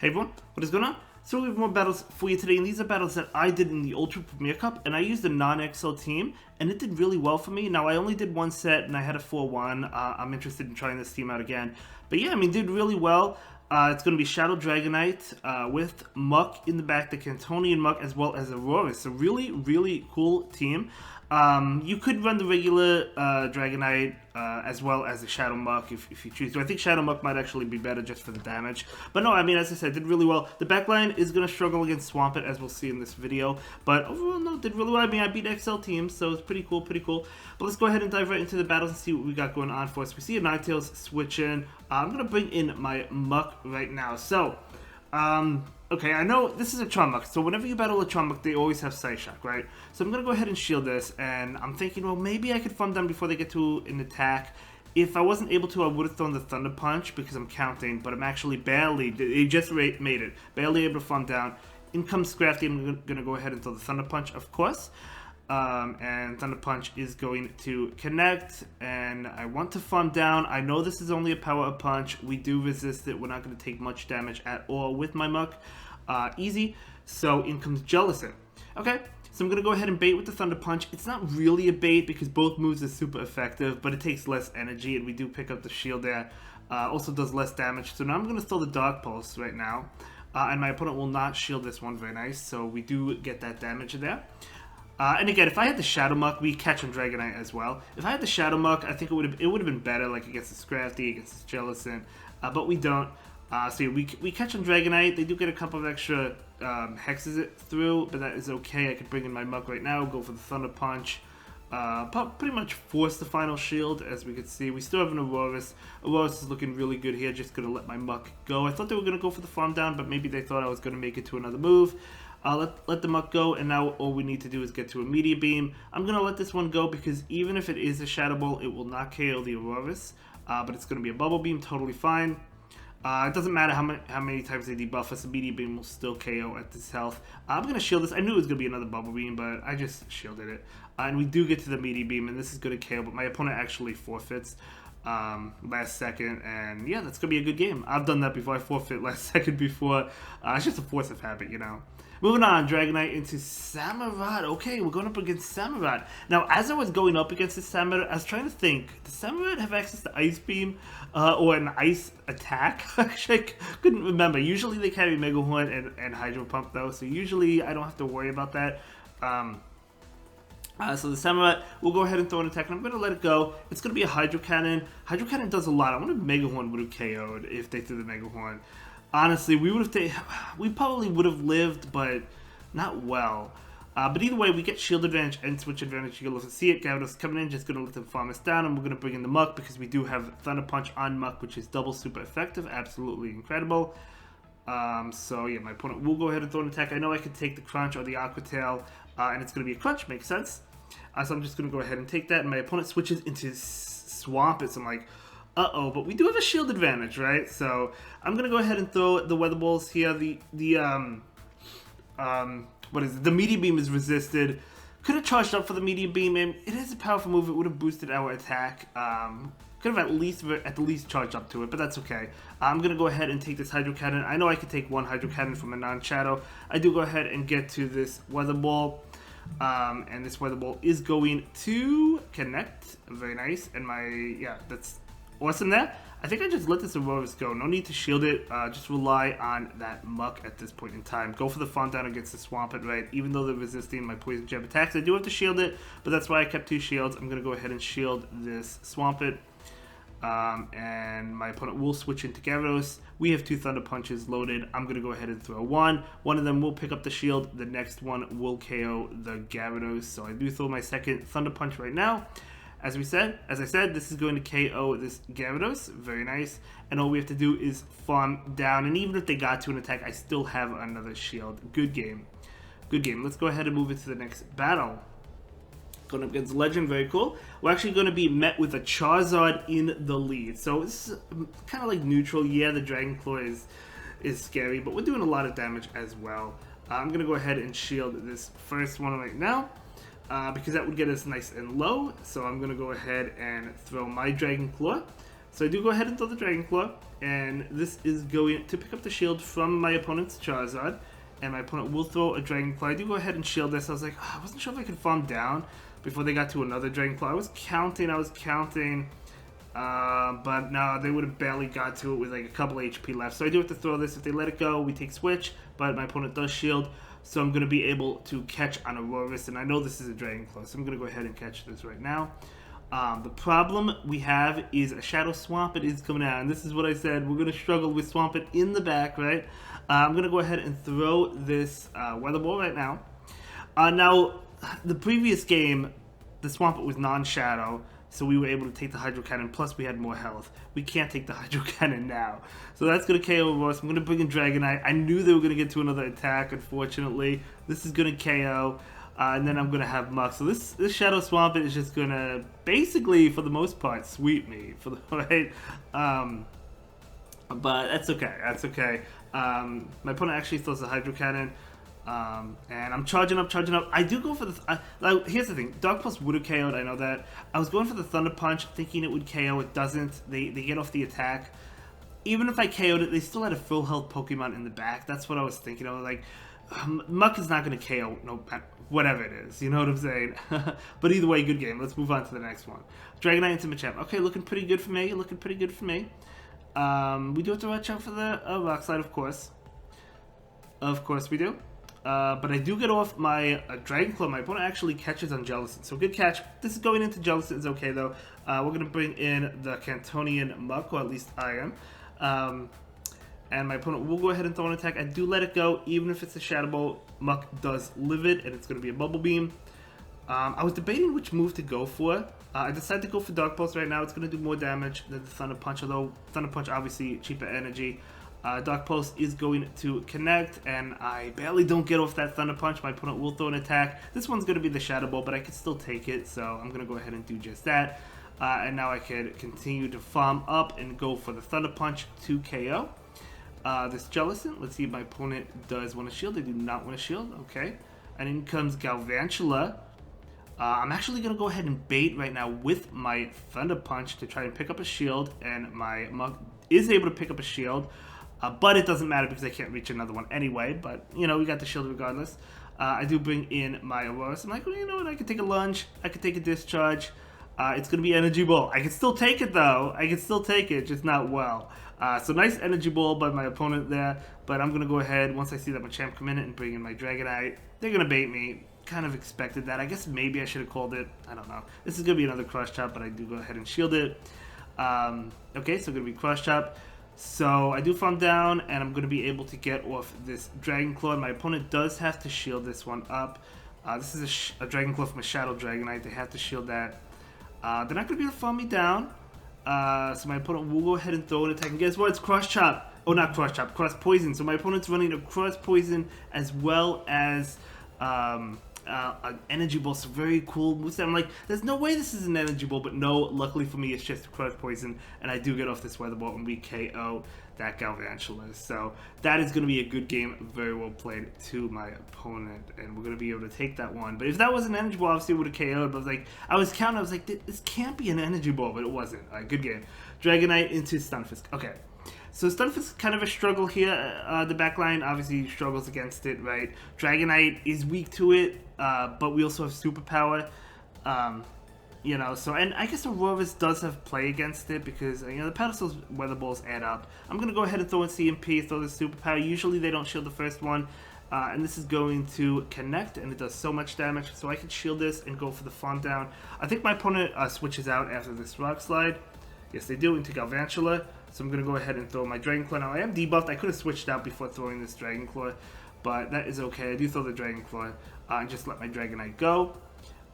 Hey everyone, what is going on? So we have more battles for you today, and these are battles that I did in the Ultra Premier Cup, and I used a non-XL team, and it did really well for me. Now, I only did one set, and I had a 4-1. I'm interested in trying this team out again. But yeah, I mean, did really well. It's going to be Shadow Dragonite with Muck in the back, the Cantonian Muck, as well as Aurora. So really, really cool team. You could run the regular Dragonite as well as the Shadow Muck if you choose to. I think Shadow Muck might actually be better just for the damage. But no, I mean, as I said, did really well. The backline is going to struggle against Swampert, as we'll see in this video. But overall, no, did really well. I mean, I beat XL teams, so it's pretty cool, pretty cool. But let's go ahead and dive right into the battles and see what we got going on for us. We see a Ninetales switch in. I'm going to bring in my Muck right now. So, okay, I know this is a Charmuck, so whenever you battle a Charmuck, they always have Psy Shock, right? So I'm going to go ahead and shield this, and I'm thinking, well, maybe I could farm them before they get to an attack. If I wasn't able to, I would have thrown the Thunder Punch, because I'm counting, but I'm actually barely, they just made it, barely able to farm down. In comes Scrafty, I'm going to go ahead and throw the Thunder Punch, of course. And Thunder Punch is going to connect, and I want to farm down. I know this is only a power-up punch. We do resist it. We're not going to take much damage at all with my Muck. Easy. So in comes Jellicent. Okay, so I'm going to go ahead and bait with the Thunder Punch. It's not really a bait because both moves are super effective, but it takes less energy, and we do pick up the shield there. Also does less damage. So now I'm going to throw the Dark Pulse right now. And my opponent will not shield this one. Very nice. So we do get that damage there. And again, if I had the Shadow Muck, we catch on Dragonite as well. If I had the Shadow Muck, I think it would have been better, like against the Scrafty, against the Jellicent, but we don't. So yeah, we catch on Dragonite. They do get a couple of extra hexes it through, but that is okay. I could bring in my Muck right now, go for the Thunder Punch. Pretty much force the final shield, as we can see. We still have an Aurorus. Aurorus is looking really good here. Just gonna let my Muck go. I thought they were gonna go for the farm down, but maybe they thought I was gonna make it to another move. Let the Muck go, and now all we need to do is get to a Meteor Beam. I'm gonna let this one go because even if it is a Shadow Ball, it will not KO the Aurorus. But it's gonna be a Bubble Beam, totally fine. It doesn't matter how many times they debuff us, a Meteor Beam will still KO at this health. I'm going to shield this. I knew it was going to be another Bubble Beam, but I just shielded it. And we do get to the Meteor Beam, and this is going to KO, but my opponent actually forfeits last second. And yeah, that's going to be a good game. I've done that before. I forfeit last second before. It's just a force of habit, you know. Moving on, Dragonite into Samurott. Okay, we're going up against Samurott. Now, as I was going up against the Samurott, I was trying to think, does Samurott have access to Ice Beam or an Ice Attack? Actually, I couldn't remember. Usually they carry Mega Horn and Hydro Pump, though, so usually I don't have to worry about that. So the Samurott, we'll go ahead and throw an attack, and I'm going to let it go. It's going to be a Hydro Cannon. Hydro Cannon does a lot. I wonder if Mega Horn would have KO'd if they threw the Mega Horn. Honestly, we probably would have lived, but not well. But either way, we get shield advantage and switch advantage. You're going to see it. Gyarados coming in, just going to let them farm us down, and we're going to bring in the Muck because we do have Thunder Punch on Muck, which is double super effective. Absolutely incredible. So yeah, my opponent will go ahead and throw an attack. I know I could take the Crunch or the Aqua Tail, and it's going to be a Crunch. Makes sense. So I'm just going to go ahead and take that, and my opponent switches into Swampert. So I'm like, uh-oh, but we do have a shield advantage, right? So I'm gonna go ahead and throw the Weather Balls here. What is it? The Meteor Beam is resisted. Could have charged up for the Meteor Beam, and it is a powerful move. It would have boosted our attack. Could have at least charged up to it, but that's okay. I'm gonna go ahead and take this Hydro Cannon. I know I could take one Hydro Cannon from a non-Shadow. I do go ahead and get to this Weather Ball. And this Weather Ball is going to connect. Very nice. And that's awesome there. I think I just let this Aurorus go. No need to shield it. Just rely on that Muck at this point in time. Go for the farm down against the Swampert, right? Even though they're resisting my Poison Jab attacks, I do have to shield it, but that's why I kept 2 shields. I'm going to go ahead and shield this Swampert. And my opponent will switch into Gyarados. We have 2 Thunder Punches loaded. I'm going to go ahead and throw one. One of them will pick up the shield. The next one will KO the Gyarados. So I do throw my second Thunder Punch right now. As I said, this is going to KO this Gyarados. Very nice. And all we have to do is farm down. And even if they got to an attack, I still have another shield. Good game. Good game. Let's go ahead and move into the next battle. Going up against Legend, very cool. We're actually going to be met with a Charizard in the lead. So this is kind of like neutral. Yeah, the Dragon Claw is scary, but we're doing a lot of damage as well. I'm going to go ahead and shield this first one right now. Because that would get us nice and low. So I'm going to go ahead and throw my Dragon Claw. So I do go ahead and throw the Dragon Claw, and this is going to pick up the shield from my opponent's Charizard, and my opponent will throw a Dragon Claw. I do go ahead and shield this. I was like, I wasn't sure if I could farm down before they got to another Dragon Claw. I was counting, but no, they would have barely got to it with like a couple HP left. So I do have to throw this. If they let it go, we take switch, but my opponent does shield, so I'm going to be able to catch on Aurorus, and I know this is a Dragon Claw, so I'm going to go ahead and catch this right now. The problem we have is a Shadow Swampert is coming out, and this is what I said, we're going to struggle with Swampert in the back, right? I'm going to go ahead and throw this Weather Ball right now. Now, the previous game, the Swampert was non-Shadow, so we were able to take the Hydro Cannon, plus we had more health. We can't take the Hydro Cannon now. So that's going to KO Aurorus. I'm going to bring in Dragonite. I knew they were going to get to another attack, unfortunately. This is going to KO. And then I'm going to have Muck. So this Shadow Swampert is just going to, basically, for the most part, sweep me. For the right? But that's okay. That's okay. My opponent actually throws the Hydro Cannon. And I'm charging up. I do go for the... like, here's the thing. Dark Pulse would have KO'd, I know that. I was going for the Thunder Punch, thinking it would KO. It doesn't. They get off the attack. Even if I KO'd it, they still had a full health Pokemon in the back. That's what I was thinking. I was like, Muck is not going to KO no, whatever it is. You know what I'm saying? But either way, good game. Let's move on to the next one. Dragonite into Machamp. Okay, looking pretty good for me. We do have to watch out for the Rock Slide, of course. Of course we do. But I do get off my Dragon Claw. My opponent actually catches on Jellicent. So good catch. This is going into Jellicent. It's okay, though. We're going to bring in the Cantonian Muck, or at least I am. And my opponent will go ahead and throw an attack. I do let it go, even if it's a Shadow Ball. Muck does live it, and it's going to be a Bubble Beam. I was debating which move to go for. I decided to go for Dark Pulse right now. It's going to do more damage than the Thunder Punch, although Thunder Punch obviously cheaper energy. Dark Pulse is going to connect, and I barely don't get off that Thunder Punch. My opponent will throw an attack. This one's going to be the Shadow Ball, but I can still take it, so I'm going to go ahead and do just that. And now I can continue to farm up and go for the Thunder Punch to KO. This Jellicent, let's see if my opponent does want a shield. They do not want a shield, okay. And in comes Galvantula. I'm actually going to go ahead and bait right now with my Thunder Punch to try and pick up a shield, and my Mug is able to pick up a shield. But it doesn't matter because I can't reach another one anyway. But, you know, we got the shield regardless. I do bring in my Aurorus. I'm like, well, you know what? I could take a lunge. I could take a discharge. It's going to be Energy Ball. I can still take it, though. I can still take it, just not well. So nice Energy Ball by my opponent there. But I'm going to go ahead, once I see that Machamp come in and bring in my Dragonite. They're going to bait me. Kind of expected that. I guess maybe I should have called it. I don't know. This is going to be another Cross Chop, but I do go ahead and shield it. Okay, so going to be Cross Chop. So I do farm down, and I'm going to be able to get off this Dragon Claw. My opponent does have to shield this one up. This is a Dragon Claw from a Shadow Dragonite. They have to shield that. They're not going to be able to farm me down. So my opponent will go ahead and throw an attack. And guess what? It's Cross Chop. Oh, not Cross Chop. Cross Poison. So my opponent's running a Cross Poison as well as an Energy Ball. So very cool moveset. I'm like, there's no way this is an Energy Ball, but no, luckily for me, it's just a Cross Poison, and I do get off this Weather Ball, and we KO that Galvantula. So that is going to be a good game, very well played to my opponent, and we're going to be able to take that one. But if that was an Energy Ball, obviously it would have KO'd, but I was counting, I was like, this can't be an Energy Ball, but it wasn't. All right, good game. Dragonite into Stunfisk. Okay. So Stunfisk is kind of a struggle here. The backline obviously struggles against it, right? Dragonite is weak to it, but we also have Superpower. You know, so, and I guess Aurorus does have play against it because, you know, the pedestals Weather Balls add up. I'm going to go ahead and throw in CMP, throw the Superpower. Usually they don't shield the first one, and this is going to connect, and it does so much damage, so I can shield this and go for the farm down. I think my opponent switches out after this Rock Slide. Yes, they do, into Galvantula. So I'm going to go ahead and throw my Dragon Claw. Now, I am debuffed. I could have switched out before throwing this Dragon Claw, but that is okay. I do throw the Dragon Claw and just let my Dragonite go.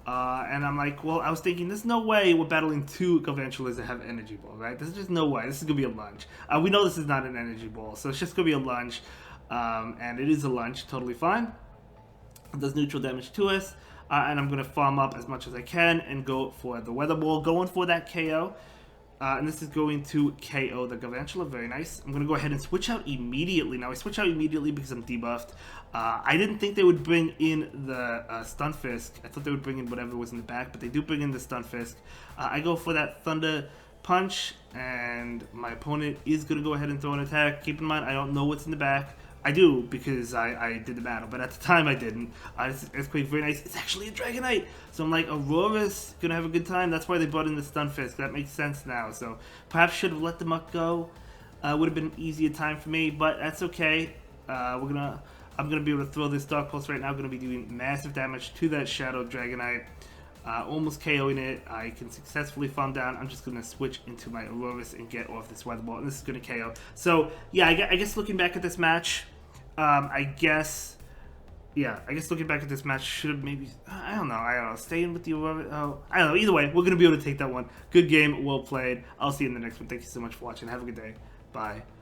And I'm like, well, I was thinking, there's no way we're battling two Galvantulas that have Energy Ball, right? There's just no way. This is going to be a lunge. We know this is not an Energy Ball, so it's just going to be a lunge. And it is a lunge, totally fine. It does neutral damage to us. And I'm going to farm up as much as I can and go for the Weather Ball, going for that KO. And this is going to KO the Galvantula. Very nice. I'm going to go ahead and switch out immediately. Now, I switch out immediately because I'm debuffed. I didn't think they would bring in the Stunfisk. I thought they would bring in whatever was in the back, but they do bring in the Stunfisk. I go for that Thunder punch, and my opponent is going to go ahead and throw an attack. Keep in mind, I don't know what's in the back. I do, because I did the battle, but at the time I didn't. It's quite very nice. It's actually a Dragonite! So I'm like, Aurora's gonna have a good time. That's why they brought in the Stunfisk. That makes sense now. So perhaps should have let the Muck go. Would have been an easier time for me, but that's okay. I'm gonna be able to throw this Dark Pulse right now. I'm gonna be doing massive damage to that Shadow Dragonite. Almost KOing it. I can successfully farm down. I'm just going to switch into my Aurorus and get off this Weather Ball, and this is going to KO. So, yeah, I guess looking back at this match, I guess looking back at this match should have maybe, I don't know, staying with the Aurorus, I don't know, either way, we're going to be able to take that one. Good game, well played. I'll see you in the next one. Thank you so much for watching. Have a good day. Bye.